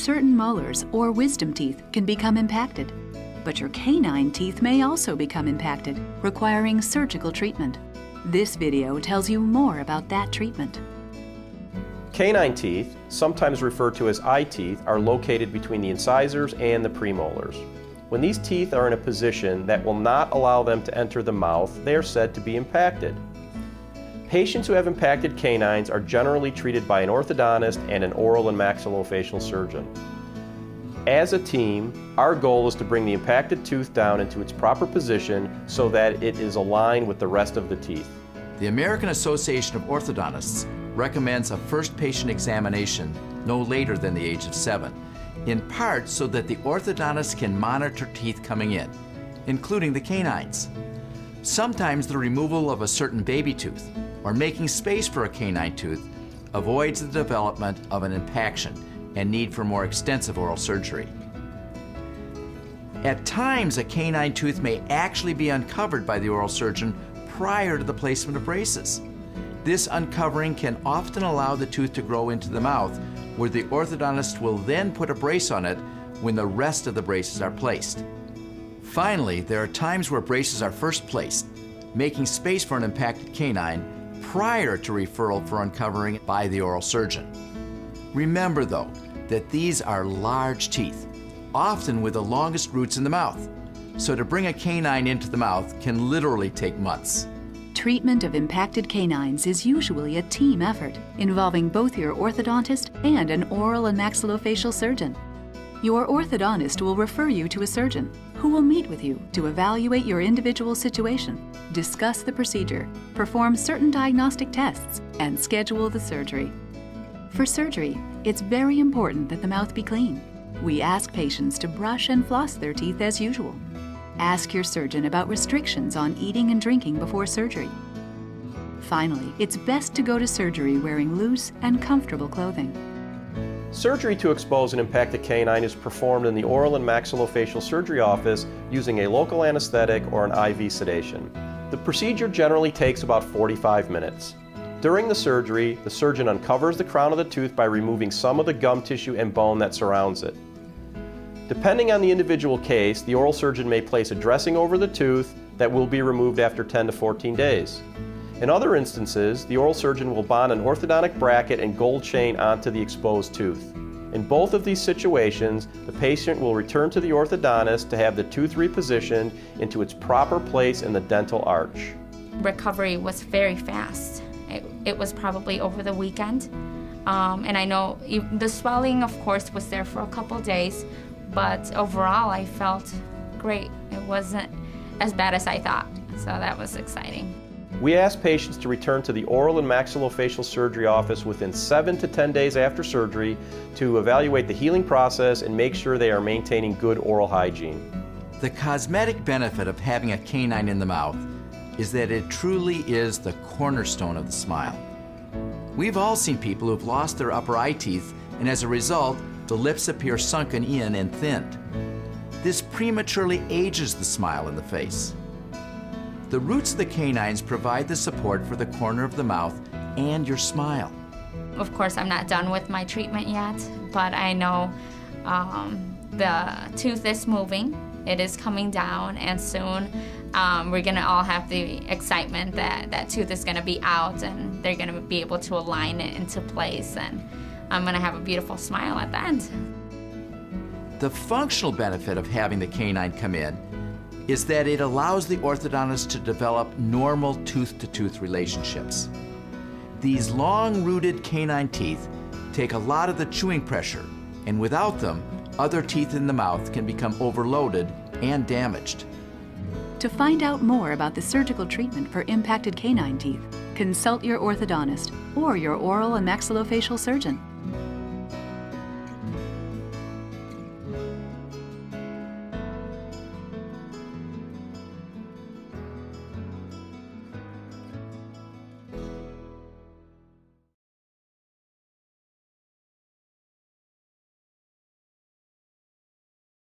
certain molars or wisdom teeth can become impacted, but your canine teeth may also become impacted, requiring surgical treatment. This video tells you more about that treatment. Canine teeth, sometimes referred to as eye teeth, are located between the incisors and the premolars. When these teeth are in a position that will not allow them to enter the mouth, they are said to be impacted. Patients who have impacted canines are generally treated by an orthodontist and an oral and maxillofacial surgeon. As a team, our goal is to bring the impacted tooth down into its proper position so that it is aligned with the rest of the teeth. The American Association of Orthodontists recommends a first patient examination no later than the age of 7, in part so that the orthodontist can monitor teeth coming in, including the canines. Sometimes the removal of a certain baby tooth or making space for a canine tooth avoids the development of an impaction and need for more extensive oral surgery. At times, a canine tooth may actually be uncovered by the oral surgeon prior to the placement of braces. This uncovering can often allow the tooth to grow into the mouth, where the orthodontist will then put a brace on it when the rest of the braces are placed. Finally, there are times where braces are first placed, making space for an impacted canine prior to referral for uncovering by the oral surgeon. Remember, though, that these are large teeth, often with the longest roots in the mouth, so to bring a canine into the mouth can literally take months. Treatment of impacted canines is usually a team effort involving both your orthodontist and an oral and maxillofacial surgeon. Your orthodontist will refer you to a surgeon who will meet with you to evaluate your individual situation, discuss the procedure, perform certain diagnostic tests, and schedule the surgery. For surgery, it's very important that the mouth be clean. We ask patients to brush and floss their teeth as usual. Ask your surgeon about restrictions on eating and drinking before surgery. Finally, it's best to go to surgery wearing loose and comfortable clothing. Surgery to expose an impacted canine is performed in the oral and maxillofacial surgery office using a local anesthetic or an IV sedation. The procedure generally takes about 45 minutes. During the surgery, the surgeon uncovers the crown of the tooth by removing some of the gum tissue and bone that surrounds it. Depending on the individual case, the oral surgeon may place a dressing over the tooth that will be removed after 10 to 14 days. In other instances, the oral surgeon will bond an orthodontic bracket and gold chain onto the exposed tooth. In both of these situations, the patient will return to the orthodontist to have the tooth repositioned into its proper place in the dental arch. Recovery was very fast. It was probably over the weekend. And I know the swelling, of course, was there for a couple days, but overall I felt great. It wasn't as bad as I thought, so that was exciting. We ask patients to return to the oral and maxillofacial surgery office within 7 to 10 days after surgery to evaluate the healing process and make sure they are maintaining good oral hygiene. The cosmetic benefit of having a canine in the mouth is that it truly is the cornerstone of the smile. We've all seen people who've lost their upper eye teeth, and as a result, the lips appear sunken in and thinned. This prematurely ages the smile in the face. The roots of the canines provide the support for the corner of the mouth and your smile. Of course, I'm not done with my treatment yet, but I know the tooth is moving. It is coming down, and soon we're gonna all have the excitement that that tooth is gonna be out and they're gonna be able to align it into place, and I'm gonna have a beautiful smile at the end. The functional benefit of having the canine come in is that it allows the orthodontist to develop normal tooth-to-tooth relationships. These long-rooted canine teeth take a lot of the chewing pressure, and without them, other teeth in the mouth can become overloaded and damaged. To find out more about the surgical treatment for impacted canine teeth, consult your orthodontist or your oral and maxillofacial surgeon.